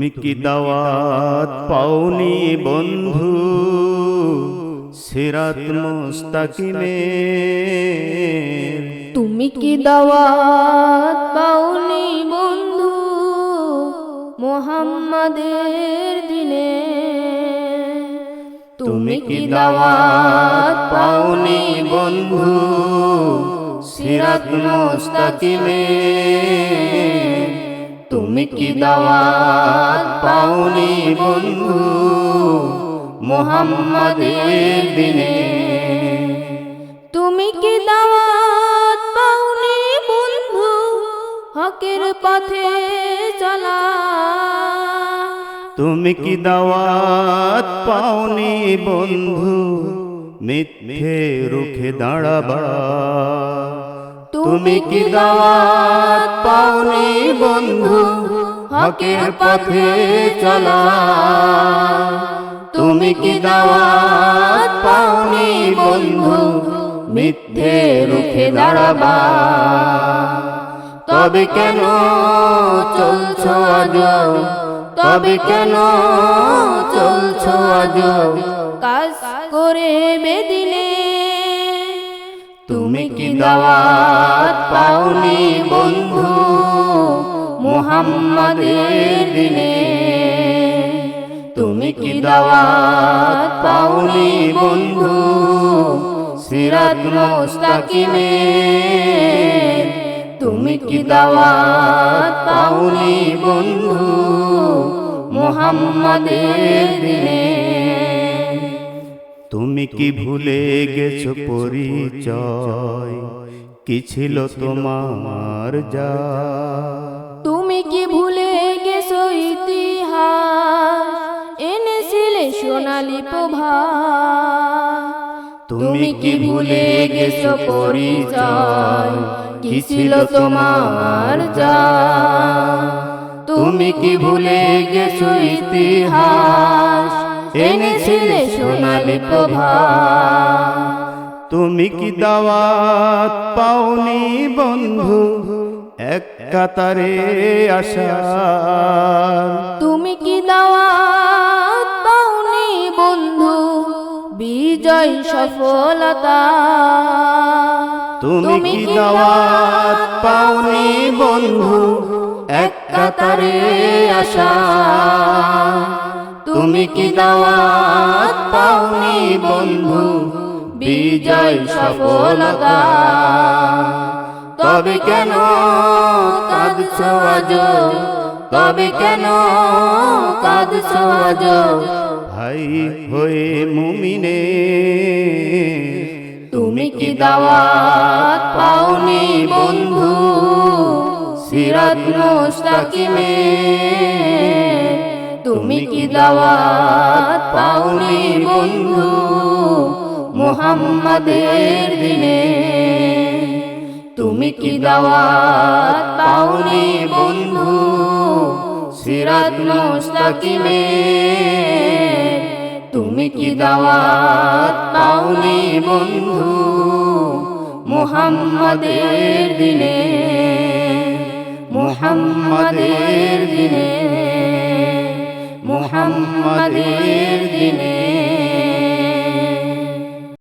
তুমি কি দাওয়াত পাওনি বন্ধু সিরাত মুস্তাকিমের? তুমি কি দাওয়াত পাওনি বন্ধু মুহাম্মাদের দিনে? তুমি কি দাওয়াত পাওনি বন্ধু সিরাত মুস্তাকিমের? তুমি কি দাওয়াত পাওনি বন্ধু মুহাম্মাদের দিনে? তুমি কি দাওয়াত পাওনি বন্ধু হকের পথে চলা? তুমি কি দাওয়াত পাওনি বন্ধু মিথ্যে রুখে দাঁড়াবা? তুমি কি দাওয়াত পাওনি বন্ধু হকের পথে চলা? তুমি কি দাওয়াত পাওনি বন্ধু মিথ্যে রুখে দাঁড়াবা? তবে কেন চলছো আজো, তবে কেন চলছো আজো কাজ করে বেদিনে? তুমি কি দাওয়াত পাওনি বন্ধু মুহাম্মাদের দিনে? তুমি কি দাওয়াত পাওনি বন্ধু সিরাত মুস্তাকিমের? তুমি কি দাওয়াত পাওনি বন্ধু মুহাম্মাদের দিনে? তুমি কি ভুলে গেছো পরিচয় কি ছিল তোমার যা? তুমি কি ভুলে গেছো ইতিহাস এনেছিলে সোনালি প্রভা? তুমি কি ভুলে গেছো পরিচয় কি ছিল তোমার যা? তুমি কি ভুলে গেছো ইতিহাস এনেছিলে সোনালি প্রভা? তুমি কি দাওয়াত পাওনি বন্ধু এক কাতারে আসা? তুমি কি দাওয়াত পাওনি বন্ধু বিজয় সফলতা? তুমি কি দাওয়াত পাওনি বন্ধু এক কাতারে আসা? তুমি কি দাওয়াত পাওনি বন্ধু বিজয় সফলতা? তবে কেন কাঁদছো আজো, তবে কেন কাঁদছো আজো ভাই হয়ে মুমিনের? তুমি কি দাওয়াত পাওনি বন্ধু সিরাত মুস্তাকিমের? তুমি কি দাওয়াত পাওনি বন্ধু মুহাম্মাদের দিনে? তুমি কি দাওয়াত পাওনি বন্ধু সিরাত মুস্তাকিমের? তুমি কি দাওয়াত পাওনি বন্ধু মুহাম্মাদের দিনে? মুহাম্মাদের দিনে, মুহাম্মাদের দিনে।